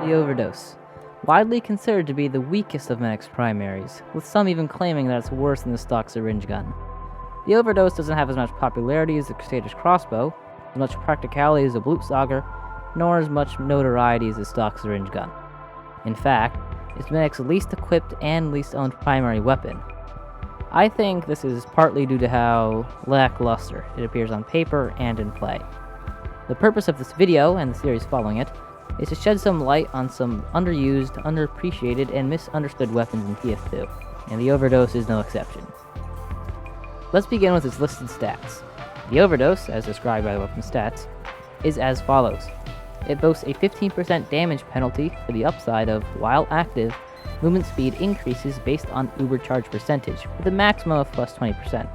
The Overdose. Widely considered to be the weakest of Medic's primaries, with some even claiming that it's worse than the stock syringe gun. The Overdose doesn't have as much popularity as the Crusader's crossbow, as much practicality as the Blutsauger, nor as much notoriety as the stock syringe gun. In fact, it's Medic's least equipped and least owned primary weapon. I think this is partly due to how lackluster it appears on paper and in play. The purpose of this video, and the series following it, is to shed some light on some underused, underappreciated, and misunderstood weapons in TF2, and the Overdose is no exception. Let's begin with its listed stats. The Overdose, as described by the weapon stats, is as follows. It boasts a 15% damage penalty for the upside of, while active, movement speed increases based on uber charge percentage, with a maximum of plus 20%.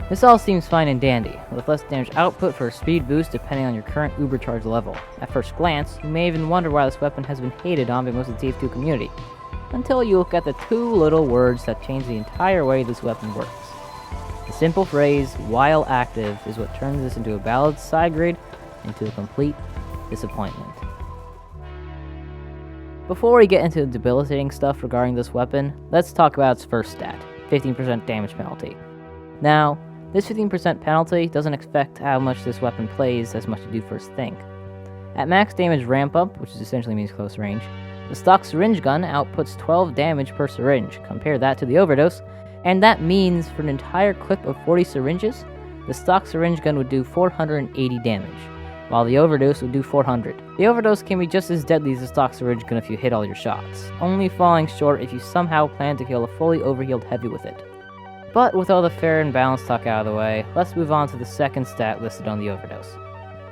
This all seems fine and dandy, with less damage output for a speed boost depending on your current uber charge level. At first glance, you may even wonder why this weapon has been hated on by most of the TF2 community, until you look at the two little words that change the entire way this weapon works. The simple phrase, while active, is what turns this into a balanced side grade into a complete disappointment. Before we get into the debilitating stuff regarding this weapon, let's talk about its first stat, 15% damage penalty. Now, this 15% penalty doesn't affect how much this weapon plays as much as you first think. At max damage ramp up, which essentially means close range, the stock syringe gun outputs 12 damage per syringe. Compare that to the Overdose, and that means for an entire clip of 40 syringes, the stock syringe gun would do 480 damage, while the Overdose would do 400. The Overdose can be just as deadly as the stock syringe gun if you hit all your shots, only falling short if you somehow plan to kill a fully overhealed heavy with it. But with all the fair and balanced talk out of the way, let's move on to the second stat listed on the Overdose.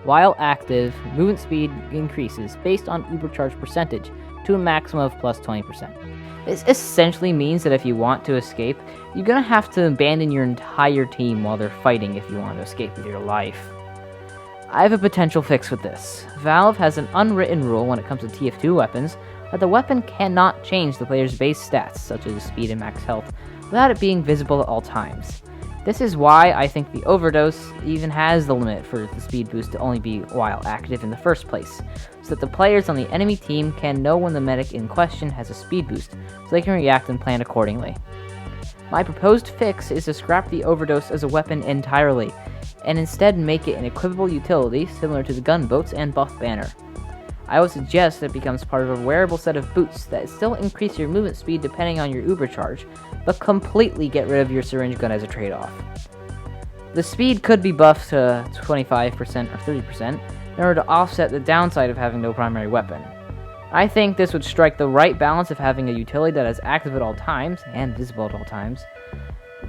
While active, movement speed increases based on ubercharge percentage to a maximum of plus 20%. This essentially means that if you want to escape, you're gonna have to abandon your entire team while they're fighting if you want to escape with your life. I have a potential fix with this. Valve has an unwritten rule when it comes to TF2 weapons that the weapon cannot change the player's base stats, such as speed and max health, without it being visible at all times. This is why I think the Overdose even has the limit for the speed boost to only be while active in the first place, so that the players on the enemy team can know when the medic in question has a speed boost, so they can react and plan accordingly. My proposed fix is to scrap the Overdose as a weapon entirely, and instead make it an equipable utility similar to the gunboats and buff banner. I would suggest that it becomes part of a wearable set of boots that still increase your movement speed depending on your uber charge, but completely get rid of your syringe gun as a trade-off. The speed could be buffed to 25% or 30% in order to offset the downside of having no primary weapon. I think this would strike the right balance of having a utility that is active at all times and visible at all times,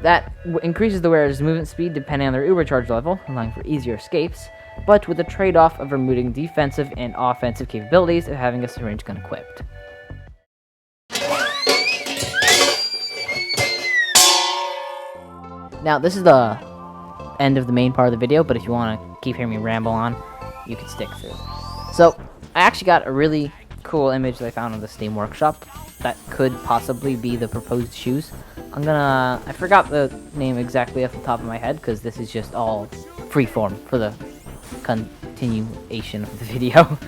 that increases the wearer's movement speed depending on their uber charge level, allowing for easier escapes, but with the trade-off of removing defensive and offensive capabilities of having a syringe gun equipped. Now, this is the end of the main part of the video, but if you want to keep hearing me ramble on, you can stick through. So, I actually got a really cool image that I found on the Steam Workshop that could possibly be the proposed shoes. I forgot the name exactly off the top of my head, because this is just all freeform for the continuation of the video.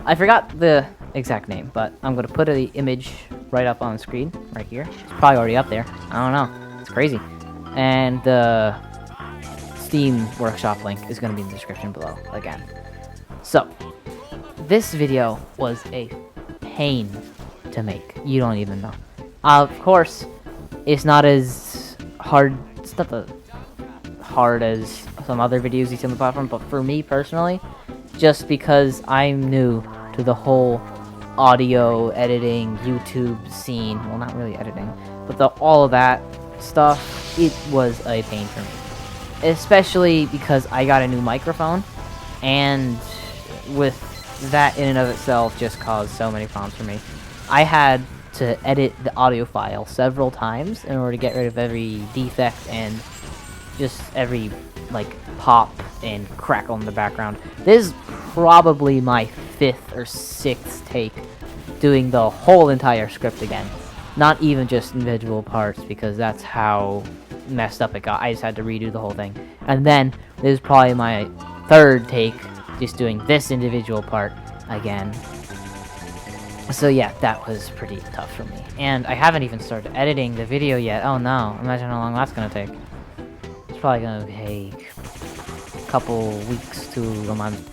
I forgot the exact name, but I'm going to put the image right up on the screen, right here. It's probably already up there. I don't know. It's crazy. And the Steam Workshop link is going to be in the description below, again. So, this video was a pain to make. You don't even know. Of course, it's not as hard. It's not the hard as some other videos you see on the platform, but for me personally, just because I'm new to the whole audio editing YouTube scene, well, not really editing, but all of that stuff, it was a pain for me, especially because I got a new microphone, and with that in and of itself just caused so many problems for me. I had to edit the audio file several times in order to get rid of every defect and just every pop and crackle in the background. This is probably my 5th or 6th take doing the whole entire script again, not even just individual parts, because that's how messed up it got. I just had to redo the whole thing, and then this is probably my 3rd take just doing this individual part again. So yeah, that was pretty tough for me. And I haven't even started editing the video yet. Oh no, imagine how long that's gonna take. It's probably gonna take a couple weeks to a month,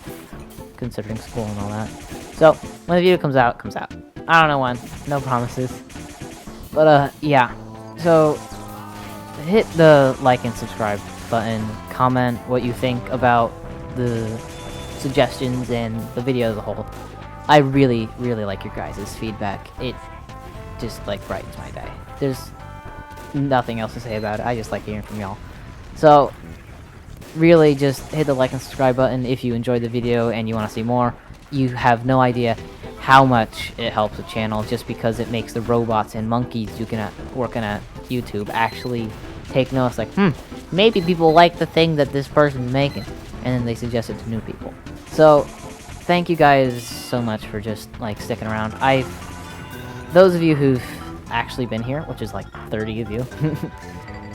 considering school and all that. So, when the video comes out, it comes out. I don't know when, no promises. But yeah, so hit the like and subscribe button, comment what you think about the suggestions and the video as a whole. I really, really like your guys' feedback. It just, like, brightens my day. There's nothing else to say about it. I just like hearing from y'all. So, really, just hit the like and subscribe button if you enjoyed the video and you want to see more. You have no idea how much it helps the channel just because it makes the robots and monkeys working at YouTube actually take notice, like, maybe people like the thing that this person's making, and then they suggest it to new people. So, thank you guys so much for just, like, sticking around. Those of you who've actually been here, which is like 30 of you,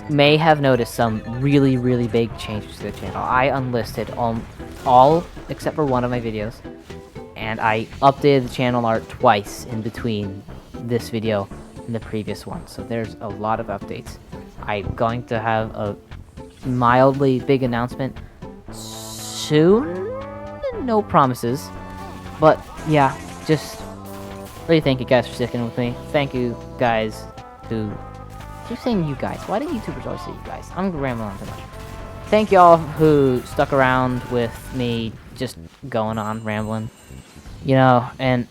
may have noticed some really, really big changes to the channel. I unlisted all except for one of my videos, and I updated the channel art twice in between this video and the previous one, so there's a lot of updates. I'm going to have a mildly big announcement soon. No promises, but yeah, just really thank you guys for sticking with me. Thank you guys who keep saying you guys. Why do YouTubers always say you guys? I'm rambling on too much. Thank y'all who stuck around with me just going on rambling, you know, and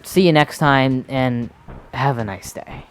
see you next time, and have a nice day.